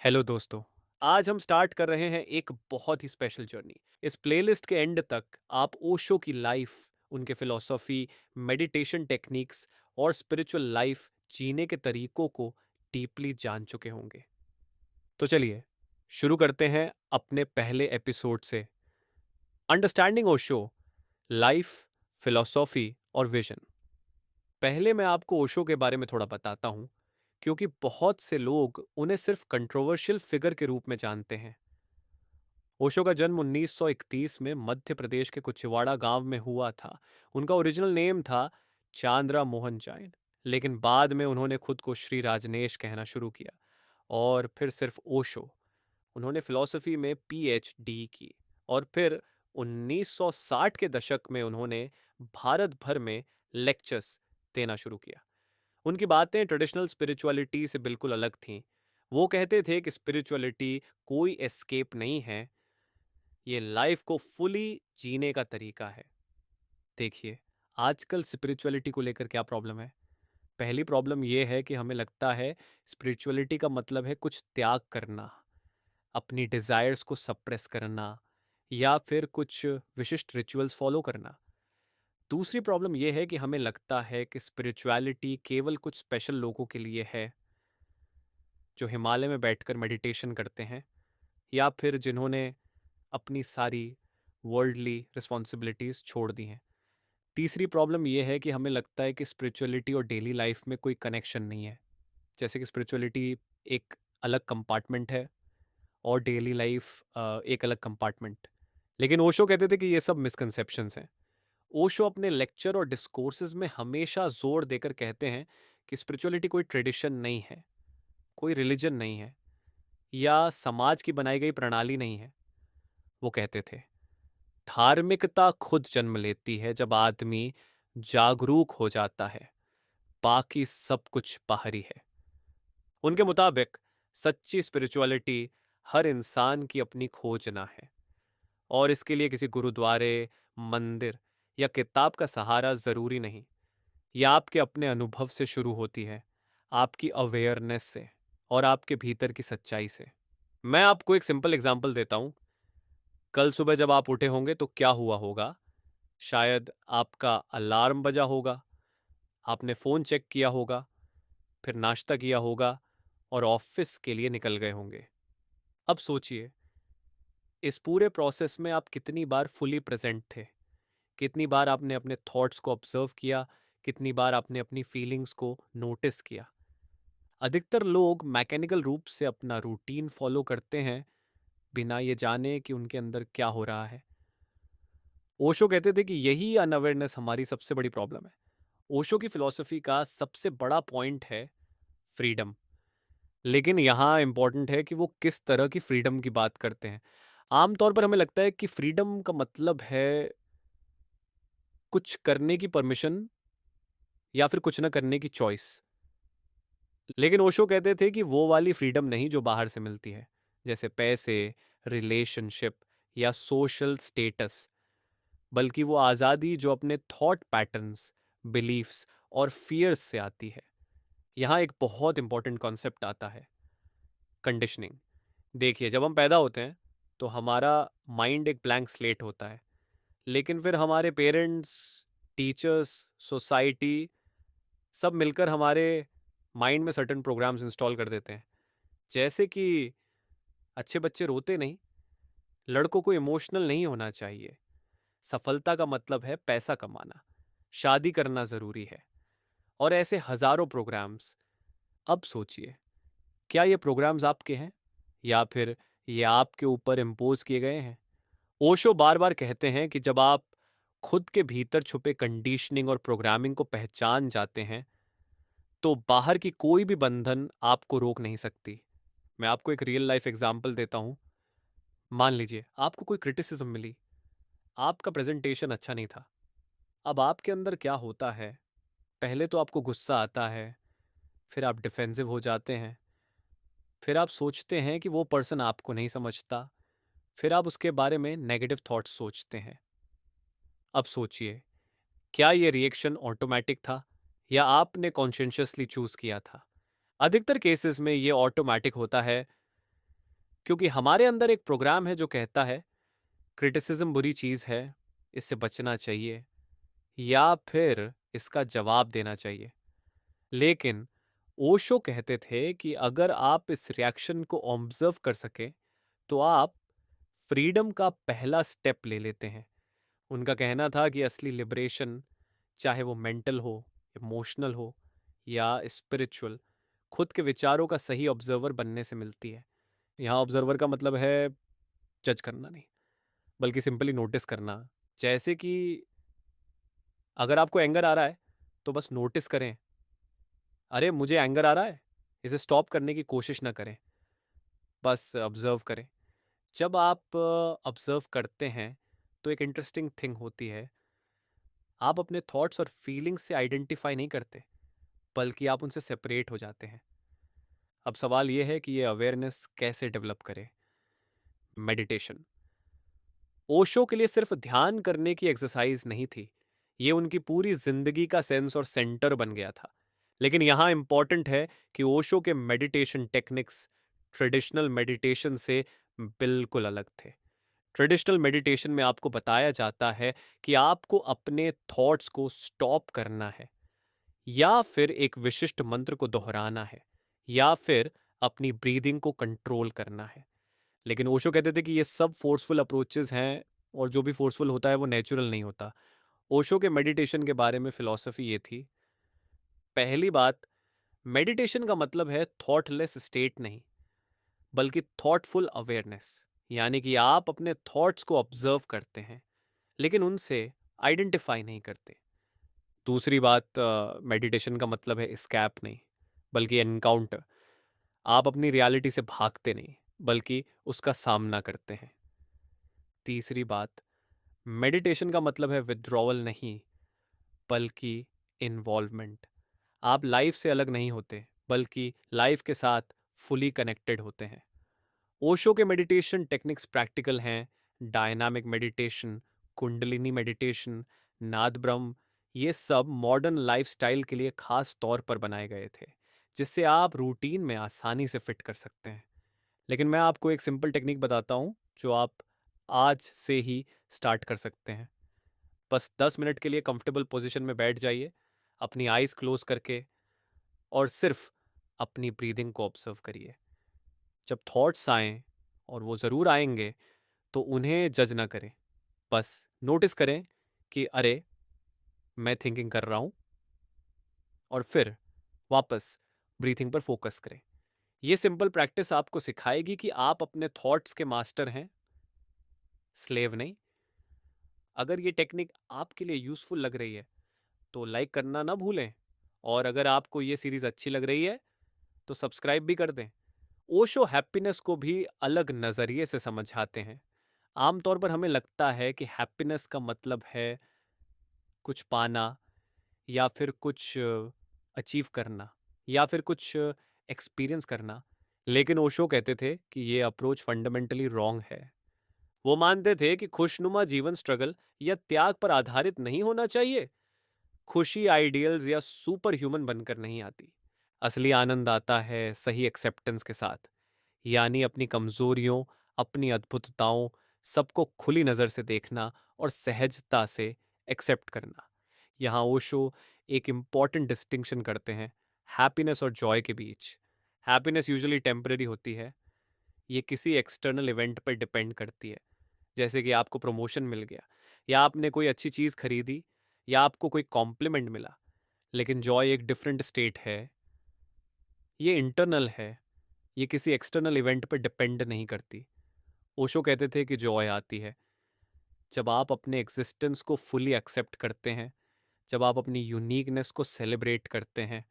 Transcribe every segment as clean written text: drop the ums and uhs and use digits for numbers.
Hello दोस्तों। आज हम स्टार्ट कर रहे हैं एक बहुत ही स्पेशल जर्नी। इस प्लेलिस्ट के एंड तक आप ओशो की लाइफ, उनके फिलॉसफी, मेडिटेशन टेक्निक्स और स्पिरिचुअल लाइफ जीने के तरीकों को डीपली जान चुके होंगे। तो चलिए शुरू करते हैं अपने पहले एपिसोड से, अंडरस्टैंडिंग ओशो, लाइफ, फिलॉसफी और विजन। पहले मैं आपको ओशो के बारे में थोड़ा बताता हूँ, क्योंकि बहुत से लोग उन्हें सिर्फ कंट्रोवर्शियल फिगर के रूप में जानते हैं। ओशो का जन्म 1931 में मध्य प्रदेश के कुचिवाड़ा गांव में हुआ था। उनका ओरिजिनल नेम था चांद्रा मोहन जैन, लेकिन बाद में उन्होंने खुद को श्री राजनेश कहना शुरू किया और फिर सिर्फ ओशो। उन्होंने फिलॉसफी में पीएचडी की और फिर 1960 के दशक में उन्होंने भारत भर में लेक्चर्स देना शुरू किया। उनकी बातें ट्रेडिशनल स्पिरिचुअलिटी से बिल्कुल अलग थीं। वो कहते थे कि स्पिरिचुअलिटी कोई एस्केप नहीं है, ये लाइफ को फुली जीने का तरीका है। देखिए, आजकल स्पिरिचुअलिटी को लेकर क्या प्रॉब्लम है? पहली प्रॉब्लम ये है कि हमें लगता है स्पिरिचुअलिटी का मतलब है कुछ त्याग करना, अपनी डिजायर्स को सप्रेस करना या फिर कुछ विशिष्ट रिचुअल्स फॉलो करना। दूसरी प्रॉब्लम यह है कि हमें लगता है कि स्पिरिचुअलिटी केवल कुछ स्पेशल लोगों के लिए है, जो हिमालय में बैठकर मेडिटेशन करते हैं या फिर जिन्होंने अपनी सारी वर्ल्डली रिस्पॉन्सिबिलिटीज छोड़ दी हैं। तीसरी प्रॉब्लम यह है कि हमें लगता है कि स्पिरिचुअलिटी और डेली लाइफ में कोई कनेक्शन नहीं है, जैसे कि स्पिरिचुअलिटी एक अलग कंपार्टमेंट है और डेली लाइफ एक अलग कंपार्टमेंट। लेकिन ओशो कहते थे कि ये सब मिसकंसेप्शंस हैं। ओशो अपने लेक्चर और डिस्कोर्सेज में हमेशा जोर देकर कहते हैं कि स्पिरिचुअलिटी कोई ट्रेडिशन नहीं है, कोई रिलीजन नहीं है या समाज की बनाई गई प्रणाली नहीं है। वो कहते थे धार्मिकता खुद जन्म लेती है जब आदमी जागरूक हो जाता है, बाकी सब कुछ बाहरी है। उनके मुताबिक सच्ची स्पिरिचुअलिटी हर इंसान की अपनी खोजना है और इसके लिए किसी गुरुद्वारे, मंदिर या किताब का सहारा जरूरी नहीं। यह आपके अपने अनुभव से शुरू होती है, आपकी अवेयरनेस से और आपके भीतर की सच्चाई से। मैं आपको एक सिंपल एग्जांपल देता हूं। कल सुबह जब आप उठे होंगे तो क्या हुआ होगा? शायद आपका अलार्म बजा होगा, आपने फ़ोन चेक किया होगा, फिर नाश्ता किया होगा और ऑफिस के लिए निकल गए होंगे। अब सोचिए, इस पूरे प्रोसेस में आप कितनी बार फुली प्रेजेंट थे? कितनी बार आपने अपने थॉट्स को ऑब्जर्व किया? कितनी बार आपने अपनी फीलिंग्स को नोटिस किया? अधिकतर लोग मैकेनिकल रूप से अपना रूटीन फॉलो करते हैं, बिना ये जाने कि उनके अंदर क्या हो रहा है। ओशो कहते थे कि यही अनअवेयरनेस हमारी सबसे बड़ी प्रॉब्लम है। ओशो की फिलॉसफी का सबसे बड़ा पॉइंट है फ्रीडम। लेकिन यहाँ इंपॉर्टेंट है कि वो किस तरह की फ्रीडम की बात करते हैं। आमतौर पर हमें लगता है कि फ्रीडम का मतलब है कुछ करने की परमिशन या फिर कुछ ना करने की चॉइस। लेकिन ओशो कहते थे कि वो वाली फ्रीडम नहीं जो बाहर से मिलती है, जैसे पैसे, रिलेशनशिप या सोशल स्टेटस, बल्कि वो आज़ादी जो अपने थॉट पैटर्न्स, बिलीफ्स और फियर्स से आती है। यहाँ एक बहुत इंपॉर्टेंट कॉन्सेप्ट आता है, कंडीशनिंग। देखिए, जब हम पैदा होते हैं तो हमारा माइंड एक ब्लैंक स्लेट होता है, लेकिन फिर हमारे पेरेंट्स, टीचर्स, सोसाइटी सब मिलकर हमारे माइंड में सर्टेन प्रोग्राम्स इंस्टॉल कर देते हैं। जैसे कि अच्छे बच्चे रोते नहीं, लड़कों को इमोशनल नहीं होना चाहिए, सफलता का मतलब है पैसा कमाना, शादी करना ज़रूरी है, और ऐसे हज़ारों प्रोग्राम्स। अब सोचिए, क्या ये प्रोग्राम्स आपके हैं या फिर ये आपके ऊपर इम्पोज किए गए हैं? ओशो बार बार कहते हैं कि जब आप खुद के भीतर छुपे कंडीशनिंग और प्रोग्रामिंग को पहचान जाते हैं तो बाहर की कोई भी बंधन आपको रोक नहीं सकती। मैं आपको एक रियल लाइफ एग्जांपल देता हूँ। मान लीजिए आपको कोई क्रिटिसिज्म मिली, आपका प्रेजेंटेशन अच्छा नहीं था। अब आपके अंदर क्या होता है? पहले तो आपको गुस्सा आता है, फिर आप डिफेंसिव हो जाते हैं, फिर आप सोचते हैं कि वो पर्सन आपको नहीं समझता, फिर आप उसके बारे में नेगेटिव थॉट्स सोचते हैं। अब सोचिए, क्या ये रिएक्शन ऑटोमेटिक था या आपने कॉन्शियसली चूज किया था? अधिकतर केसेस में ये ऑटोमेटिक होता है, क्योंकि हमारे अंदर एक प्रोग्राम है जो कहता है क्रिटिसिज्म बुरी चीज़ है, इससे बचना चाहिए या फिर इसका जवाब देना चाहिए। लेकिन ओशो कहते थे कि अगर आप इस रिएक्शन को ऑब्जर्व कर सकें, तो आप फ्रीडम का पहला स्टेप ले लेते हैं। उनका कहना था कि असली लिबरेशन, चाहे वो मेंटल हो, इमोशनल हो या स्पिरिचुअल, खुद के विचारों का सही ऑब्जर्वर बनने से मिलती है। यहाँ ऑब्जर्वर का मतलब है जज करना नहीं, बल्कि सिंपली नोटिस करना। जैसे कि अगर आपको एंगर आ रहा है, तो बस नोटिस करें, अरे मुझे एंगर आ रहा है, इसे स्टॉप करने की कोशिश ना करें, बस ऑब्जर्व करें। जब आप ऑब्जर्व करते हैं, तो एक इंटरेस्टिंग थिंग होती है, आप अपने थॉट्स और फीलिंग्स से आइडेंटिफाई नहीं करते, बल्कि आप उनसे सेपरेट हो जाते हैं। अब सवाल यह है कि ये अवेयरनेस कैसे डेवलप करें। मेडिटेशन ओशो के लिए सिर्फ ध्यान करने की एक्सरसाइज नहीं थी, ये उनकी पूरी जिंदगी का सेंस और सेंटर बन गया था। लेकिन यहाँ इंपॉर्टेंट है कि ओशो के मेडिटेशन टेक्निक्स ट्रेडिशनल मेडिटेशन से बिल्कुल अलग थे। ट्रेडिशनल मेडिटेशन में आपको बताया जाता है कि आपको अपने थॉट्स को स्टॉप करना है, या फिर एक विशिष्ट मंत्र को दोहराना है, या फिर अपनी ब्रीदिंग को कंट्रोल करना है। लेकिन ओशो कहते थे कि ये सब फोर्सफुल अप्रोचेस हैं, और जो भी फोर्सफुल होता है वो नेचुरल नहीं होता। ओशो के मेडिटेशन के बारे में फिलॉसफी ये थी, पहली बात, मेडिटेशन का मतलब है थॉटलेस स्टेट नहीं, बल्कि थॉटफुल अवेयरनेस। यानी कि आप अपने थॉट्स को ऑब्जर्व करते हैं, लेकिन उनसे आइडेंटिफाई नहीं करते। दूसरी बात, मेडिटेशन का मतलब है एस्केप नहीं, बल्कि एनकाउंटर। आप अपनी रियलिटी से भागते नहीं, बल्कि उसका सामना करते हैं। तीसरी बात, मेडिटेशन का मतलब है विथड्रॉवल नहीं, बल्कि इन्वॉल्वमेंट। आप लाइफ से अलग नहीं होते, बल्कि लाइफ के साथ फुली कनेक्टेड होते हैं। ओशो के मेडिटेशन टेक्निक्स प्रैक्टिकल हैं। डायनामिक मेडिटेशन, कुंडलिनी मेडिटेशन, नाद ब्रह्म, ये सब मॉडर्न लाइफस्टाइल के लिए खास तौर पर बनाए गए थे, जिससे आप रूटीन में आसानी से फिट कर सकते हैं। लेकिन मैं आपको एक सिंपल टेक्निक बताता हूँ जो आप आज से ही स्टार्ट कर सकते हैं। बस 10 मिनट के लिए कंफर्टेबल पोजीशन में बैठ जाइए, अपनी आईज क्लोज करके, और सिर्फ अपनी ब्रीदिंग को ऑब्जर्व करिए। जब थॉट्स आएं, और वो ज़रूर आएंगे, तो उन्हें जज ना करें, बस नोटिस करें कि अरे मैं थिंकिंग कर रहा हूँ, और फिर वापस ब्रीथिंग पर फोकस करें। ये सिंपल प्रैक्टिस आपको सिखाएगी कि आप अपने थॉट्स के मास्टर हैं, स्लेव नहीं। अगर ये टेक्निक आपके लिए यूज़फुल लग रही है, तो लाइक करना ना भूलें, और अगर आपको ये सीरीज़ अच्छी लग रही है, तो सब्सक्राइब भी कर दें। ओशो हैप्पीनेस को भी अलग नज़रिए से समझाते हैं। आमतौर पर हमें लगता है कि हैप्पीनेस का मतलब है कुछ पाना, या फिर कुछ अचीव करना, या फिर कुछ एक्सपीरियंस करना। लेकिन ओशो कहते थे कि ये अप्रोच फंडामेंटली रॉन्ग है। वो मानते थे कि खुशनुमा जीवन स्ट्रगल या त्याग पर आधारित नहीं होना चाहिए। खुशी आइडियल्स या सुपर ह्यूमन बनकर नहीं आती। असली आनंद आता है सही एक्सेप्टेंस के साथ, यानी अपनी कमजोरियों, अपनी अद्भुतताओं, सबको खुली नज़र से देखना और सहजता से एक्सेप्ट करना। यहाँ ओशो एक इम्पॉर्टेंट डिस्टिंक्शन करते हैं हैप्पीनेस और जॉय के बीच। हैप्पीनेस यूजुअली टेम्पररी होती है, ये किसी एक्सटर्नल इवेंट पर डिपेंड करती है, जैसे कि आपको प्रमोशन मिल गया, या आपने कोई अच्छी चीज़ खरीदी, या आपको कोई कॉम्प्लीमेंट मिला। लेकिन जॉय एक डिफरेंट स्टेट है, ये इंटरनल है, ये किसी एक्सटर्नल इवेंट पर डिपेंड नहीं करती। ओशो कहते थे कि जॉय आती है जब आप अपने एग्जिस्टेंस को फुली एक्सेप्ट करते हैं, जब आप अपनी यूनिकनेस को सेलिब्रेट करते हैं,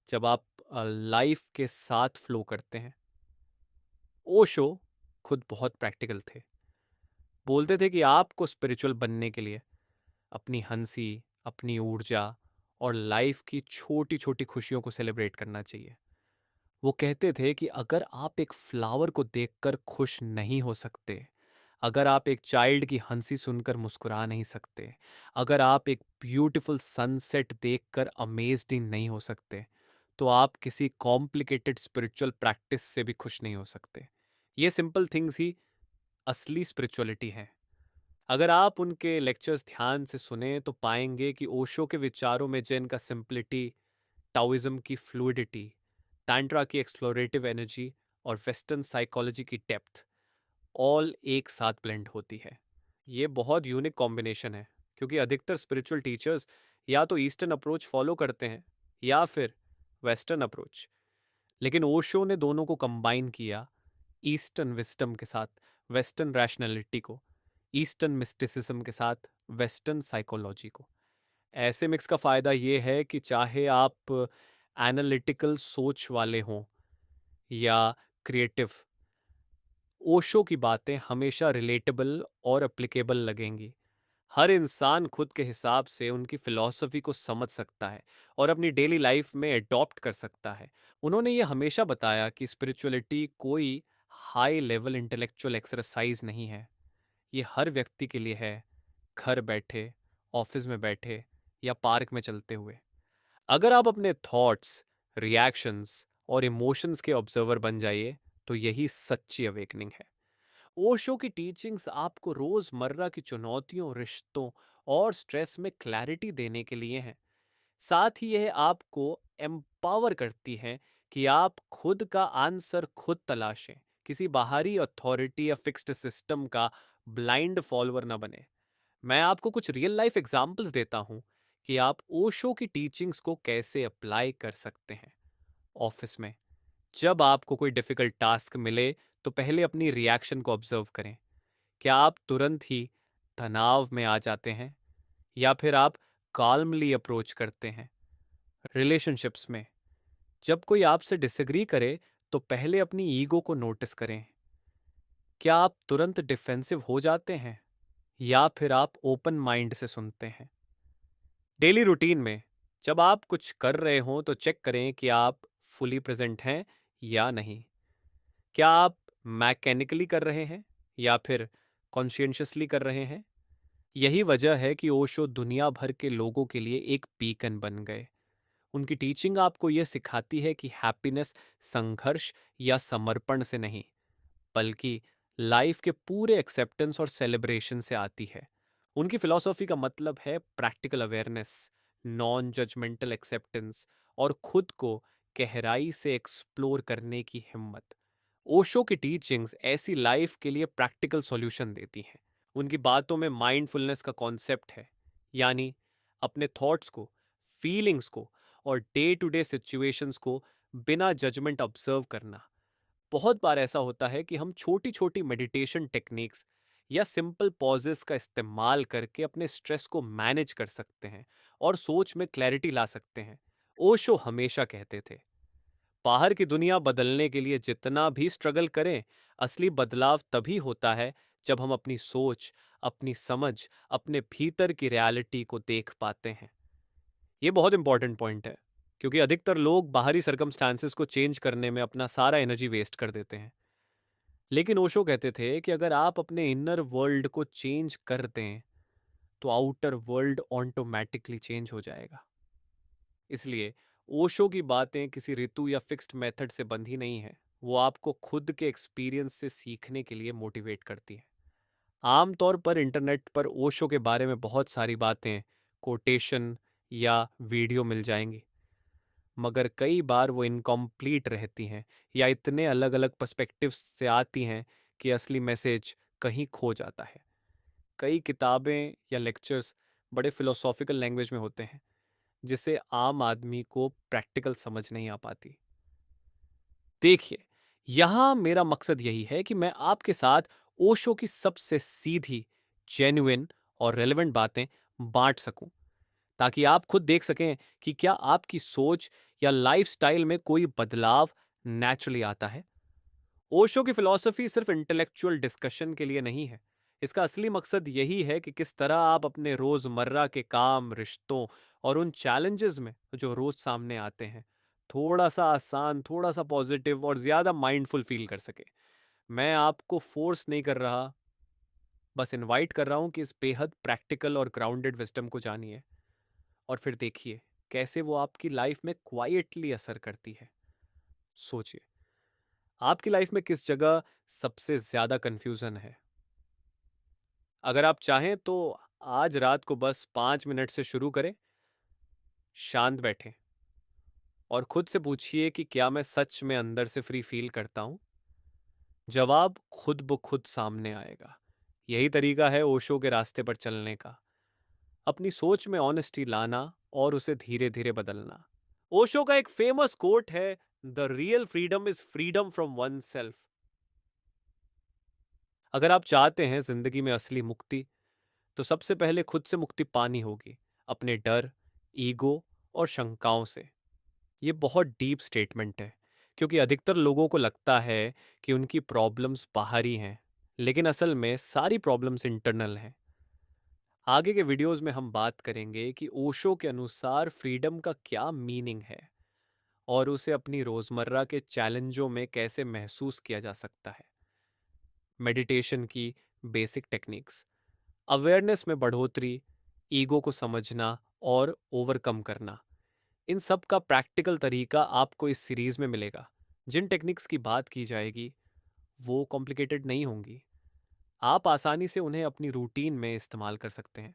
जब आप लाइफ के साथ फ्लो करते हैं। ओशो खुद बहुत प्रैक्टिकल थे, बोलते थे कि आपको स्पिरिचुअल बनने के लिए अपनी हंसी, अपनी ऊर्जा और लाइफ की छोटी छोटी खुशियों को सेलिब्रेट करना चाहिए। वो कहते थे कि अगर आप एक फ्लावर को देखकर खुश नहीं हो सकते, अगर आप एक चाइल्ड की हंसी सुनकर मुस्कुरा नहीं सकते, अगर आप एक ब्यूटीफुल सनसेट देखकर अमेज्ड ही नहीं हो सकते, तो आप किसी कॉम्प्लिकेटेड स्पिरिचुअल प्रैक्टिस से भी खुश नहीं हो सकते। ये सिंपल थिंग्स ही असली स्पिरिचुअलिटी है। अगर आप उनके लेक्चर्स ध्यान से सुने तो पाएंगे कि ओशो के विचारों में जैन का सिंप्लिटी, टाओइज्म की फ्लूइडिटी, tantra की एक्सप्लोरेटिव एनर्जी और वेस्टर्न साइकोलॉजी की डेप्थ ऑल एक साथ ब्लेंड होती है। ये बहुत यूनिक कॉम्बिनेशन है, क्योंकि अधिकतर स्पिरिचुअल टीचर्स या तो ईस्टर्न अप्रोच फॉलो करते हैं या फिर वेस्टर्न अप्रोच, लेकिन ओशो ने दोनों को कंबाइन किया। ईस्टर्न विस्डम के साथ वेस्टर्न रैशनैलिटी को, ईस्टर्न मिस्टिसिज्म के साथ वेस्टर्न साइकोलॉजी को। ऐसे मिक्स का फ़ायदा ये है कि चाहे आप एनालिटिकल सोच वाले हों या क्रिएटिव, ओशो की बातें हमेशा रिलेटेबल और एप्लीकेबल लगेंगी। हर इंसान खुद के हिसाब से उनकी फिलॉसफी को समझ सकता है और अपनी डेली लाइफ में अडॉप्ट कर सकता है। उन्होंने ये हमेशा बताया कि स्पिरिचुअलिटी कोई हाई लेवल इंटेलेक्चुअल एक्सरसाइज नहीं है, ये हर व्यक्ति के लिए है, घर बैठे, ऑफिस में बैठे या पार्क में चलते हुए। अगर आप अपने थॉट्स, रिएक्शंस और इमोशंस के ऑब्जर्वर बन जाइए, तो यही सच्ची अवेकनिंग है। ओशो की टीचिंग्स आपको रोजमर्रा की चुनौतियों, रिश्तों और स्ट्रेस में क्लैरिटी देने के लिए हैं। साथ ही यह आपको एम्पावर करती हैं कि आप खुद का आंसर खुद तलाशें, किसी बाहरी अथॉरिटी या फिक्स्ड सिस्टम का ब्लाइंड फॉलोअर न बने। मैं आपको कुछ रियल लाइफ एग्जांपल्स देता हूं कि आप ओशो की टीचिंग्स को कैसे अप्लाई कर सकते हैं। ऑफिस में जब आपको कोई डिफिकल्ट टास्क मिले, तो पहले अपनी रिएक्शन को ऑब्जर्व करें। क्या आप तुरंत ही तनाव में आ जाते हैं या फिर आप काल्मली अप्रोच करते हैं? रिलेशनशिप्स में जब कोई आपसे डिसएग्री करे, तो पहले अपनी ईगो को नोटिस करें। क्या आप तुरंत डिफेंसिव हो जाते हैं या फिर आप ओपन माइंड से सुनते हैं? डेली रूटीन में जब आप कुछ कर रहे हों, तो चेक करें कि आप फुली प्रेजेंट हैं या नहीं। क्या आप मैकेनिकली कर रहे हैं या फिर कॉन्शियसली कर रहे हैं? यही वजह है कि ओशो दुनिया भर के लोगों के लिए एक बीकन बन गए। उनकी टीचिंग आपको यह सिखाती है कि हैप्पीनेस संघर्ष या समर्पण से नहीं, बल्कि लाइफ के पूरे एक्सेप्टेंस और सेलिब्रेशन से आती है। उनकी फिलॉसफी का मतलब है practical awareness, non judgmental acceptance और खुद को गहराई से एक्सप्लोर करने की हिम्मत। ओशो की टीचिंग्स ऐसी लाइफ के लिए प्रैक्टिकल सॉल्यूशन देती हैं। उनकी बातों में माइंडफुलनेस का कॉन्सेप्ट है, यानी अपने थॉट्स को, फीलिंग्स को और डे टू डे सिचुएशंस को बिना जजमेंट ऑब्जर्व करना। बहुत बार ऐसा होता है कि हम छोटी छोटी मेडिटेशन टेक्निक्स या सिंपल पॉजेस का इस्तेमाल करके अपने स्ट्रेस को मैनेज कर सकते हैं और सोच में क्लैरिटी ला सकते हैं। ओशो हमेशा कहते थे, बाहर की दुनिया बदलने के लिए जितना भी स्ट्रगल करें, असली बदलाव तभी होता है जब हम अपनी सोच, अपनी समझ, अपने भीतर की रियलिटी को देख पाते हैं। ये बहुत इंपॉर्टेंट पॉइंट है, क्योंकि अधिकतर लोग बाहरी सर्कमस्टांसेस को चेंज करने में अपना सारा एनर्जी वेस्ट कर देते हैं। लेकिन ओशो कहते थे कि अगर आप अपने इनर वर्ल्ड को चेंज कर दें, तो आउटर वर्ल्ड ऑटोमेटिकली चेंज हो जाएगा। इसलिए ओशो की बातें किसी ऋतु या फिक्स्ड मेथड से बंधी नहीं है, वो आपको खुद के एक्सपीरियंस से सीखने के लिए मोटिवेट करती है। आमतौर पर इंटरनेट पर ओशो के बारे में बहुत सारी बातें, कोटेशन या वीडियो मिल जाएंगी, मगर कई बार वो इनकम्प्लीट रहती हैं या इतने अलग अलग पर्सपेक्टिव्स से आती हैं कि असली मैसेज कहीं खो जाता है। कई किताबें या लेक्चर्स बड़े फिलोसॉफिकल लैंग्वेज में होते हैं, जिसे आम आदमी को प्रैक्टिकल समझ नहीं आ पाती। देखिए, यहां मेरा मकसद यही है कि मैं आपके साथ ओशो की सबसे सीधी, जेन्युइन और रेलेवेंट बातें बांट सकूं, ताकि आप खुद देख सकें कि क्या आपकी सोच या लाइफस्टाइल में कोई बदलाव नेचुरली आता है। ओशो की फिलॉसफी सिर्फ इंटेलेक्चुअल डिस्कशन के लिए नहीं है। इसका असली मकसद यही है कि किस तरह आप अपने रोजमर्रा के काम, रिश्तों और उन चैलेंजेस में जो रोज सामने आते हैं, थोड़ा सा आसान, थोड़ा सा पॉजिटिव और ज्यादा माइंडफुल फील कर सके। मैं आपको फोर्स नहीं कर रहा, बस इनवाइट कर रहा हूं कि इस बेहद प्रैक्टिकल और ग्राउंडेड विजडम को जानिए और फिर देखिए कैसे वो आपकी लाइफ में क्वाइटली असर करती है। सोचिए, आपकी लाइफ में किस जगह सबसे ज्यादा कंफ्यूजन है? अगर आप चाहें तो आज रात को बस 5 मिनट से शुरू करें, शांत बैठें और खुद से पूछिए कि क्या मैं सच में अंदर से फ्री फील करता हूं। जवाब खुद ब खुद सामने आएगा। यही तरीका है ओशो के रास्ते पर चलने का, अपनी सोच में ऑनेस्टी लाना और उसे धीरे धीरे बदलना। ओशो का एक फेमस कोट है, the real freedom is freedom from one self. अगर आप चाहते हैं जिंदगी में असली मुक्ति, तो सबसे पहले खुद से मुक्ति पानी होगी, अपने डर, ईगो और शंकाओं से। ये बहुत डीप स्टेटमेंट है, क्योंकि अधिकतर लोगों को लगता है कि उनकी प्रॉब्लम्स बाहरी हैं, लेकिन असल में सारी प्रॉब्लम्स इंटरनल हैं। आगे के वीडियोस में हम बात करेंगे कि ओशो के अनुसार फ्रीडम का क्या मीनिंग है और उसे अपनी रोजमर्रा के चैलेंजों में कैसे महसूस किया जा सकता है। मेडिटेशन की बेसिक टेक्निक्स, अवेयरनेस में बढ़ोतरी, ईगो को समझना और ओवरकम करना, इन सब का प्रैक्टिकल तरीका आपको इस सीरीज में मिलेगा। जिन टेक्निक्स की बात की जाएगी वो कॉम्प्लिकेटेड नहीं होंगी, आप आसानी से उन्हें अपनी रूटीन में इस्तेमाल कर सकते हैं।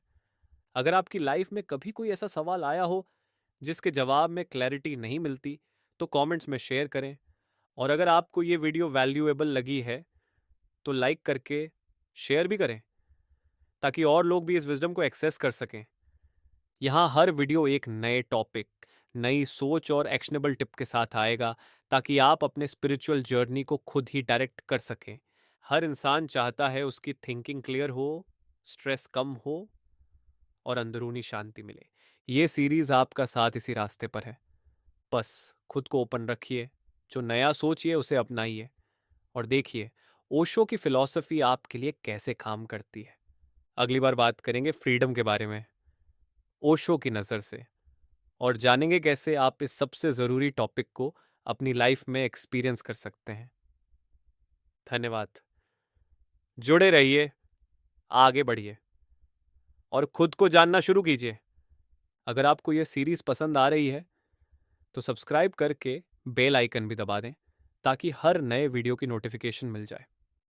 अगर आपकी लाइफ में कभी कोई ऐसा सवाल आया हो जिसके जवाब में क्लैरिटी नहीं मिलती, तो कमेंट्स में शेयर करें। और अगर आपको ये वीडियो वैल्यूएबल लगी है तो लाइक करके शेयर भी करें, ताकि और लोग भी इस विजडम को एक्सेस कर सकें। यहाँ हर वीडियो एक नए टॉपिक, नई सोच और एक्शनेबल टिप के साथ आएगा, ताकि आप अपने स्पिरिचुअल जर्नी को खुद ही डायरेक्ट कर सकें। हर इंसान चाहता है उसकी थिंकिंग क्लियर हो, स्ट्रेस कम हो और अंदरूनी शांति मिले। ये सीरीज आपका साथ इसी रास्ते पर है। बस खुद को ओपन रखिए, जो नया सोचिए उसे अपनाइए और देखिए ओशो की फिलॉसफी आपके लिए कैसे काम करती है। अगली बार बात करेंगे फ्रीडम के बारे में, ओशो की नज़र से, और जानेंगे कैसे आप इस सबसे ज़रूरी टॉपिक को अपनी लाइफ में एक्सपीरियंस कर सकते हैं। धन्यवाद। जुड़े रहिए, आगे बढ़िए और खुद को जानना शुरू कीजिए। अगर आपको यह सीरीज पसंद आ रही है तो सब्सक्राइब करके बेल आइकन भी दबा दें, ताकि हर नए वीडियो की नोटिफिकेशन मिल जाए।